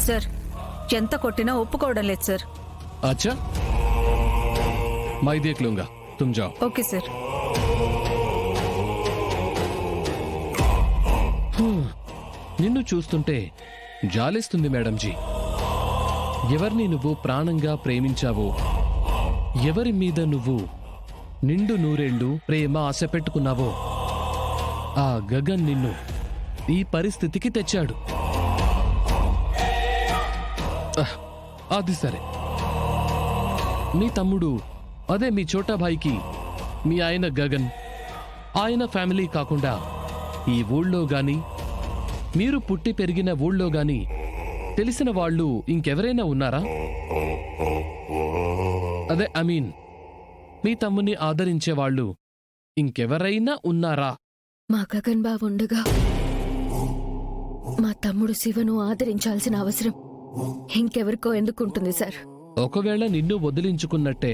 Sir ఎంత కొట్టినా ఒప్పుకోవడం లేదు సార్. अच्छा मैं देख लूंगा तुम जाओ. Okay sir. నిన్ను చూస్తుంటే జాలేస్తుంది మేడం జీ. ఎవరిని నువ్వు ప్రాణంగా ప్రేమించావో, ఎవరి మీద నువ్వు నిండు నూరేళ్లు ప్రేమ ఆశ పెట్టుకున్నావో ఆ గగన్ నిన్ను ఈ పరిస్థితికి తెచ్చాడు. అది సరే, మీ తమ్ముడు అదే మీ చోటా భాయికి మీ ఆయన గగన్, ఆయన ఫ్యామిలీ కాకుండా ఈ ఊళ్ళో గాని మీరు పుట్టి పెరిగిన ఊళ్ళో గాని తెలిసిన వాళ్ళు ఇంకెవరైనా ఉన్నారా? అదే ఐ మీన్ మీ తమ్ముని ఆదరించే వాళ్ళు ఇంకెవరైనా ఉన్నారా? మా గగన్ బావ ఉండగా మా తమ్ముడు శివను ఆదరించాల్సిన అవసరం ఇంకెవరికో ఎందుకుంటుంది సార్? ఒకవేళ నిన్ను వదిలించుకున్నట్టే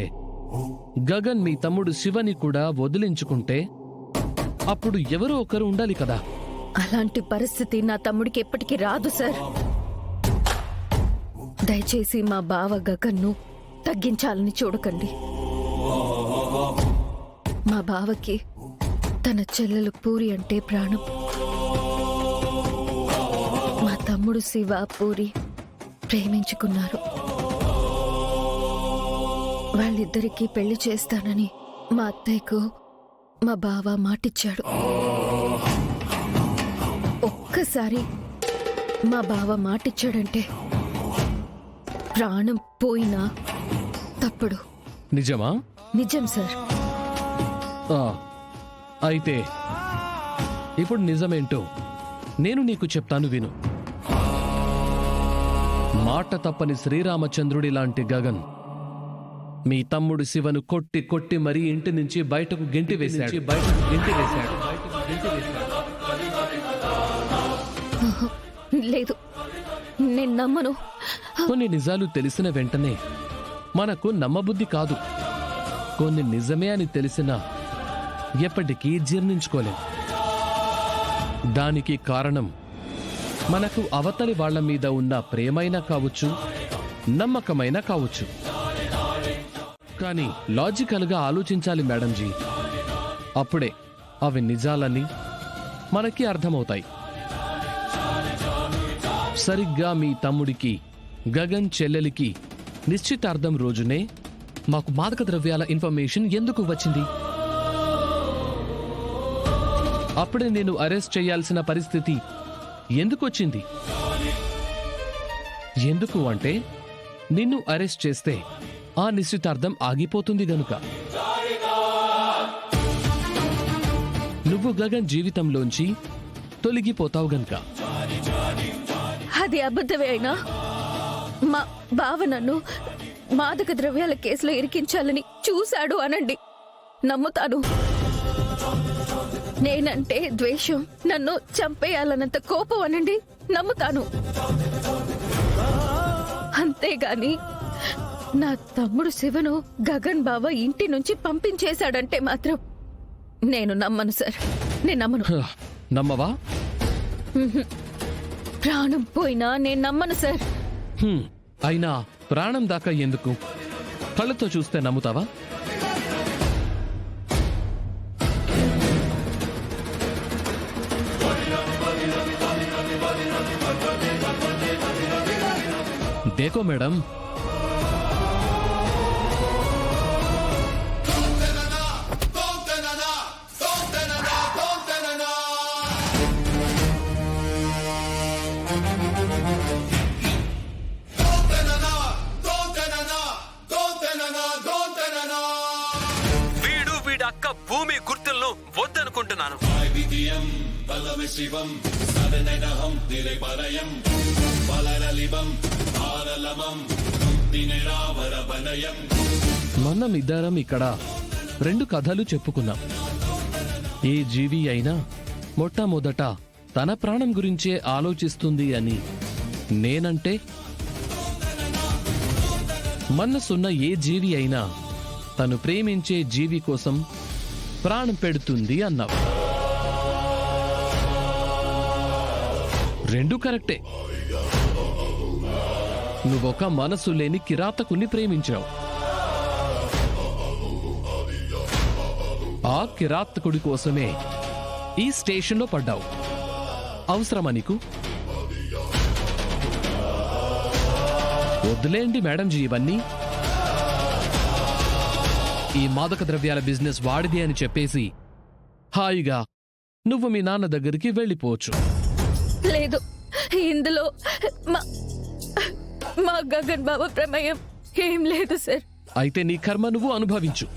గగన్ మీ తమ్ముడు శివని కూడా వదిలించుకుంటే అప్పుడు ఎవరో ఒకరు ఉండాలి కదా. అలాంటి పరిస్థితి నా తమ్ముడికి ఎప్పటికీ రాదు సార్. దయచేసి మా బావ గగన్ను తగ్గించాలని చూడకండి. మా బావకి తన చెల్లెలు పూరి అంటే ప్రాణం. మా తమ్ముడు శివ పూరి ప్రేమించుకున్నారు. వాళ్ళిద్దరికీ పెళ్లి చేస్తానని మా అత్తయ్యకు మా బావ మాటిచ్చాడు. ఒక్కసారి మా బావ మాటిచ్చాడంటే ప్రాణం పోయినా తప్పుడు. నిజమా? నిజం సార్. అయితే ఇప్పుడు నిజమేంటో నేను నీకు చెప్తాను విను. మాట తప్పని శ్రీరామచంద్రుడి లాంటి గగన్ మీ తమ్ముడు శివను కొట్టి కొట్టి మరీ ఇంటి నుంచి బయటకు గెంటి వేశాడు. లేదు, నేను నమ్మను. కొన్ని నిజాలు తెలిసిన వెంటనే మనకు నమ్మబుద్ధి కాదు. కొన్ని నిజమే అని తెలిసినా ఎప్పటికీ జీర్ణించుకోలేం. దానికి కారణం మనకు అవతలి వాళ్ల మీద ఉన్న ప్రేమైనా కావచ్చు, నమ్మకమైనా కావచ్చు. కానీ లాజికల్గా ఆలోచించాలి మేడంజీ. అప్పుడే అవి నిజాలని మనకి అర్థమవుతాయి. సరిగ్గా మీ తమ్ముడికి గగన్ చెల్లెలికి నిశ్చితార్థం రోజునే మాకు మాదక ద్రవ్యాల ఇన్ఫర్మేషన్ ఎందుకు వచ్చింది? అప్పుడే నేను అరెస్ట్ చేయాల్సిన పరిస్థితి ఎందుకు వచ్చింది? ఎందుకు అంటే నిన్ను అరెస్ట్ చేస్తే ఆ నిశ్చితార్థం ఆగిపోతుంది గనుక. నువ్వు గగన్ జీవితంలోంచి తొలగిపోతావు గనుక. అది అబద్ధమే అయినా మా బావ నన్ను మాదక ద్రవ్యాల కేసులో ఇరికించాలని చూశాడు అనండి, నమ్ముతాను. నేనంటే ద్వేషం, నన్ను చంపేయాలన్నంత కోపం అనండి, నమ్ముతాను. అంతేగాని నా తమ్ముడు శివను గగన్ బావ ఇంటి నుంచి పంపించేశాడంటే మాత్రం నేను నమ్మను సార్. నేను నమ్మను. నమ్మవా? ప్రాణం పోయినా నేను నమ్మను సార్. అయినా ప్రాణం దాకా ఎందుకు? కళ్ళతో చూస్తే నమ్ముతావా? देखो मैडम, వీడు వీడక్క భూమి గుర్తులను వద్దనుకుంటున్నాను. మనం ఇద్దరం ఇక్కడ రెండు కథలు చెప్పుకున్నాం. ఏ జీవి అయినా మొట్టమొదట తన ప్రాణం గురించే ఆలోచిస్తుంది అని నేనంటే, మనసున్న ఏ జీవి అయినా తను ప్రేమించే జీవి కోసం ప్రాణం పెడుతుంది అన్నావు. రెండు కరెక్టే. నువ్వొక మనసు లేని కిరాతకుని ప్రేమించావు. ఆ కిరాతకుడి కోసమే ఈ స్టేషన్లో పడ్డావు. అవసరమా నీకు? వదిలేండి మేడంజీ ఇవన్నీ. ఈ మాదక ద్రవ్యాల బిజినెస్ వాడిది అని చెప్పేసి హాయిగా నువ్వు మీ నాన్న దగ్గరికి వెళ్ళిపోవచ్చు. లేదు, ఇందులో మా గగన్ బాబా ప్రమేయం ఏం లేదు సార్. అయితే నీ కర్మ నువ్వు అనుభవించు.